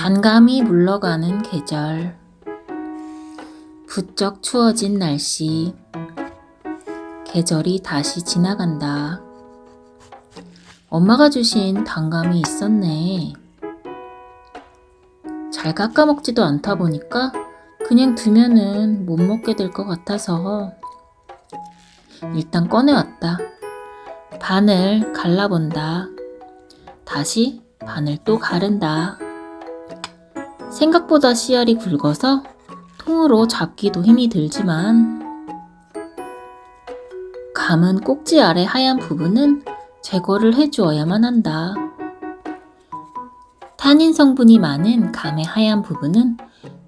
단감이 물러가는 계절, 부쩍 추워진 날씨, 계절이 다시 지나간다. 엄마가 주신 단감이 있었네. 잘 깎아 먹지도 않다 보니까 그냥 두면은 못 먹게 될 것 같아서 일단 꺼내왔다. 반을 갈라본다. 다시 반을 또 가른다. 생각보다 씨알이 굵어서 통으로 잡기도 힘이 들지만 감은 꼭지 아래 하얀 부분은 제거를 해주어야만 한다. 타닌 성분이 많은 감의 하얀 부분은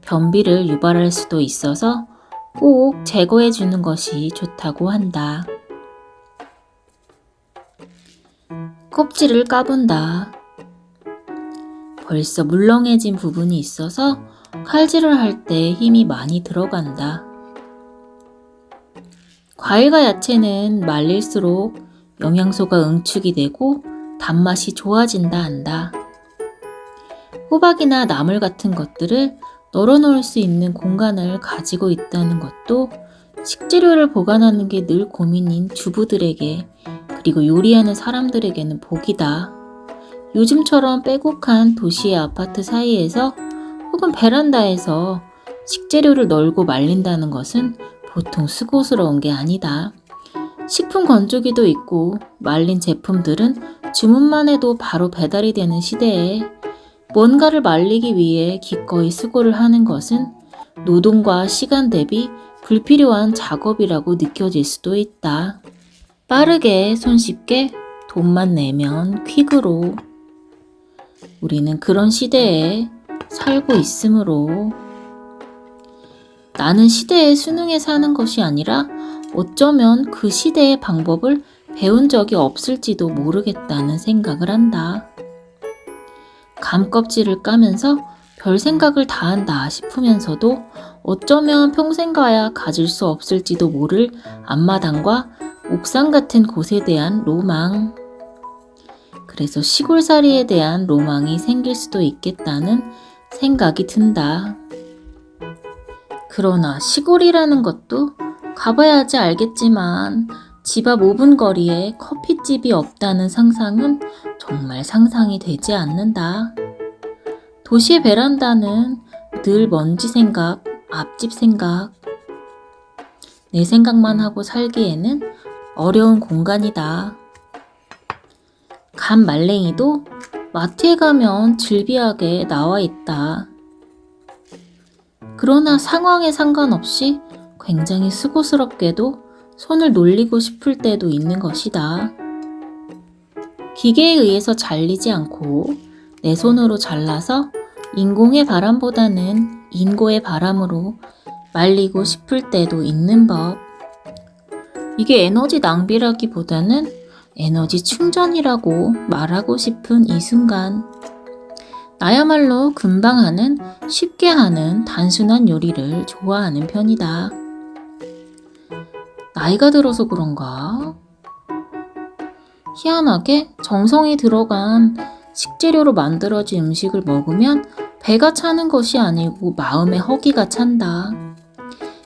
변비를 유발할 수도 있어서 꼭 제거해주는 것이 좋다고 한다. 껍질을 까본다. 벌써 물렁해진 부분이 있어서 칼질을 할 때 힘이 많이 들어간다. 과일과 야채는 말릴수록 영양소가 응축이 되고 단맛이 좋아진다 한다. 호박이나 나물 같은 것들을 널어놓을 수 있는 공간을 가지고 있다는 것도 식재료를 보관하는 게 늘 고민인 주부들에게 그리고 요리하는 사람들에게는 복이다. 요즘처럼 빼곡한 도시의 아파트 사이에서 혹은 베란다에서 식재료를 널고 말린다는 것은 보통 수고스러운 게 아니다. 식품 건조기도 있고 말린 제품들은 주문만 해도 바로 배달이 되는 시대에 뭔가를 말리기 위해 기꺼이 수고를 하는 것은 노동과 시간 대비 불필요한 작업이라고 느껴질 수도 있다. 빠르게 손쉽게 돈만 내면 퀵으로 우리는 그런 시대에 살고 있으므로 나는 시대에 순응해 사는 것이 아니라 어쩌면 그 시대의 방법을 배운 적이 없을지도 모르겠다는 생각을 한다. 감 껍질을 까면서 별 생각을 다 한다 싶으면서도 어쩌면 평생 가야 가질 수 없을지도 모를 앞마당과 옥상 같은 곳에 대한 로망. 그래서 시골살이에 대한 로망이 생길 수도 있겠다는 생각이 든다. 그러나 시골이라는 것도 가봐야지 알겠지만 집 앞 5분 거리에 커피집이 없다는 상상은 정말 상상이 되지 않는다. 도시의 베란다는 늘 먼지 생각, 앞집 생각, 내 생각만 하고 살기에는 어려운 공간이다. 감 말랭이도 마트에 가면 즐비하게 나와 있다. 그러나 상황에 상관없이 굉장히 수고스럽게도 손을 놀리고 싶을 때도 있는 것이다. 기계에 의해서 잘리지 않고 내 손으로 잘라서 인공의 바람보다는 인고의 바람으로 말리고 싶을 때도 있는 법. 이게 에너지 낭비라기보다는 에너지 충전이라고 말하고 싶은 이 순간. 나야말로 금방 하는, 쉽게 하는 단순한 요리를 좋아하는 편이다. 나이가 들어서 그런가? 희한하게 정성이 들어간 식재료로 만들어진 음식을 먹으면 배가 차는 것이 아니고 마음의 허기가 찬다.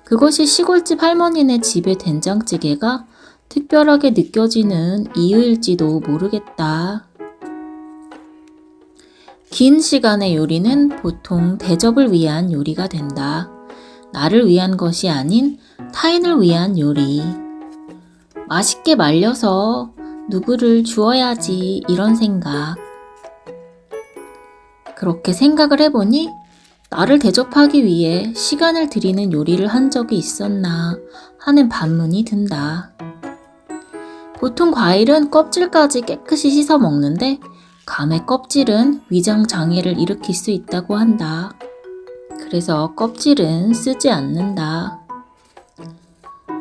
그것이 시골집 할머니네 집의 된장찌개가 특별하게 느껴지는 이유일지도 모르겠다. 긴 시간의 요리는 보통 대접을 위한 요리가 된다. 나를 위한 것이 아닌 타인을 위한 요리. 맛있게 말려서 누구를 주어야지 이런 생각. 그렇게 생각을 해보니 나를 대접하기 위해 시간을 들이는 요리를 한 적이 있었나 하는 반문이 든다. 보통 과일은 껍질까지 깨끗이 씻어 먹는데 감의 껍질은 위장 장애를 일으킬 수 있다고 한다. 그래서 껍질은 쓰지 않는다.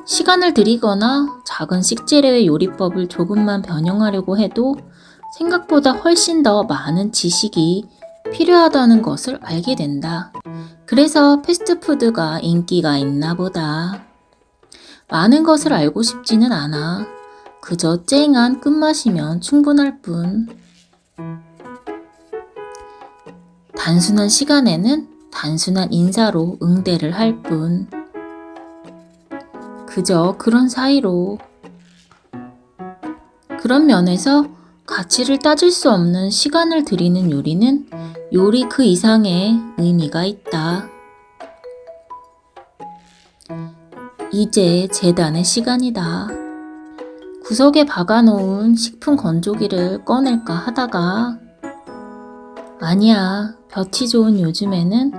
시간을 들이거나 작은 식재료의 요리법을 조금만 변형하려고 해도 생각보다 훨씬 더 많은 지식이 필요하다는 것을 알게 된다. 그래서 패스트푸드가 인기가 있나 보다. 많은 것을 알고 싶지는 않아. 그저 쨍한 끝맛이면 충분할 뿐. 단순한 시간에는 단순한 인사로 응대를 할 뿐. 그저 그런 사이로. 그런 면에서 가치를 따질 수 없는 시간을 들이는 요리는 요리 그 이상의 의미가 있다. 이제 재단의 시간이다. 구석에 박아놓은 식품 건조기를 꺼낼까 하다가 아니야, 볕이 좋은 요즘에는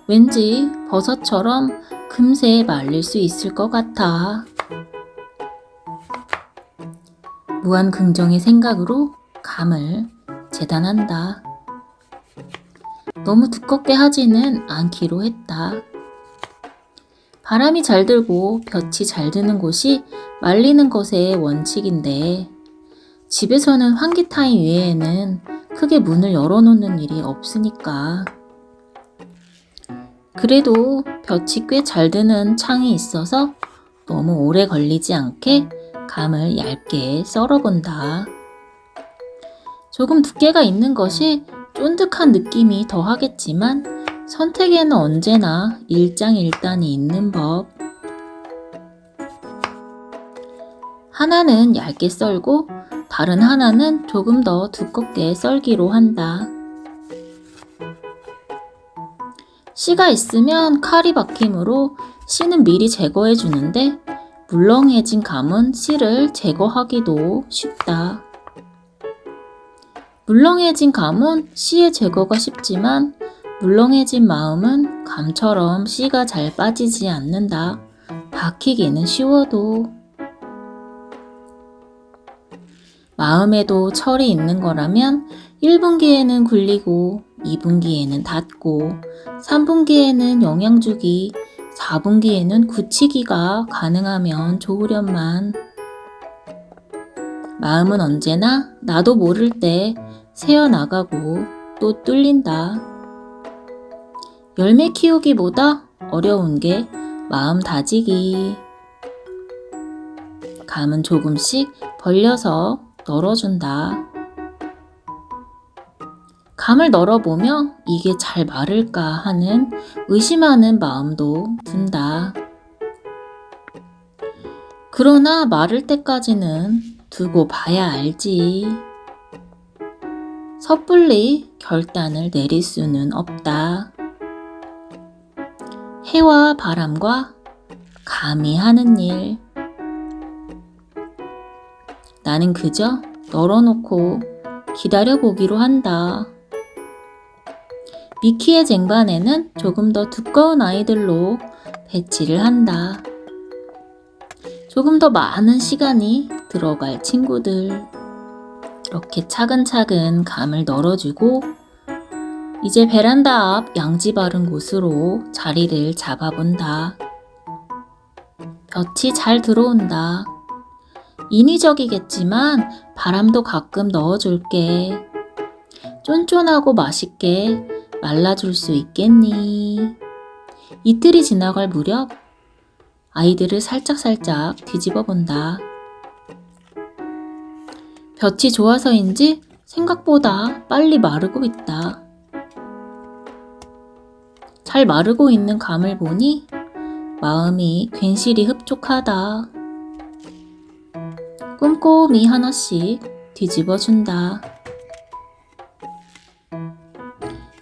왠지 버섯처럼 금세 말릴 수 있을 것 같아. 무한 긍정의 생각으로 감을 재단한다. 너무 두껍게 하지는 않기로 했다. 바람이 잘 들고 볕이 잘 드는 곳이 말리는 것의 원칙인데 집에서는 환기타임 외에는 크게 문을 열어놓는 일이 없으니까. 그래도 볕이 꽤 잘 드는 창이 있어서 너무 오래 걸리지 않게 감을 얇게 썰어본다. 조금 두께가 있는 것이 쫀득한 느낌이 더 하겠지만 선택에는 언제나 일장일단이 있는 법. 하나는 얇게 썰고 다른 하나는 조금 더 두껍게 썰기로 한다. 씨가 있으면 칼이 박힘으로 씨는 미리 제거해 주는데 물렁해진 감은 씨를 제거하기도 쉽다. 물렁해진 감은 씨의 제거가 쉽지만 물렁해진 마음은 감처럼 씨가 잘 빠지지 않는다. 박히기는 쉬워도. 마음에도 철이 있는 거라면 1분기에는 굴리고 2분기에는 닫고 3분기에는 영양 주기 4분기에는 굳히기가 가능하면 좋으련만. 마음은 언제나 나도 모를 때 새어나가고 또 뚫린다. 열매 키우기보다 어려운 게 마음 다지기. 감은 조금씩 벌려서 널어준다. 감을 널어보며 이게 잘 마를까 하는 의심하는 마음도 든다. 그러나 마를 때까지는 두고 봐야 알지. 섣불리 결단을 내릴 수는 없다. 해와 바람과 감이 하는 일. 나는 그저 널어놓고 기다려보기로 한다. 미키의 쟁반에는 조금 더 두꺼운 아이들로 배치를 한다. 조금 더 많은 시간이 들어갈 친구들. 이렇게 차근차근 감을 널어주고 이제 베란다 앞 양지 바른 곳으로 자리를 잡아본다. 볕이 잘 들어온다. 인위적이겠지만 바람도 가끔 넣어줄게. 쫀쫀하고 맛있게 말라줄 수 있겠니? 이틀이 지나갈 무렵 아이들을 살짝살짝 뒤집어 본다. 볕이 좋아서인지 생각보다 빨리 마르고 있다. 잘 마르고 있는 감을 보니 마음이 괜시리 흡족하다. 꼼꼼히 하나씩 뒤집어준다.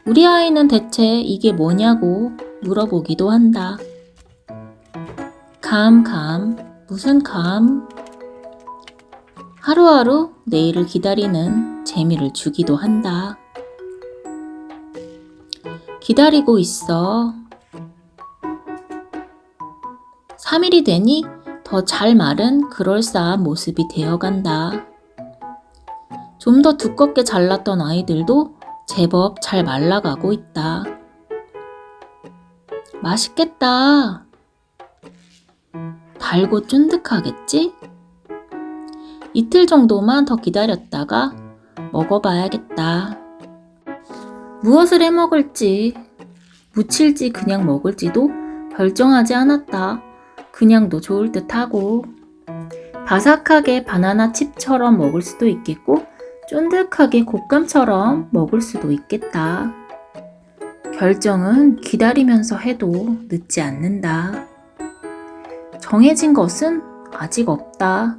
우리 아이는 대체 이게 뭐냐고 물어보기도 한다. 감, 무슨 감? 하루하루 내일을 기다리는 재미를 주기도 한다. 기다리고 있어. 3일이 되니 더 잘 마른 그럴싸한 모습이 되어간다. 좀 더 두껍게 잘랐던 아이들도 제법 잘 말라가고 있다. 맛있겠다. 달고 쫀득하겠지? 이틀 정도만 더 기다렸다가 먹어봐야겠다. 무엇을 해 먹을지, 무칠지 그냥 먹을지도 결정하지 않았다. 그냥도 좋을 듯하고 바삭하게 바나나 칩처럼 먹을 수도 있겠고 쫀득하게 곶감처럼 먹을 수도 있겠다. 결정은 기다리면서 해도 늦지 않는다. 정해진 것은 아직 없다.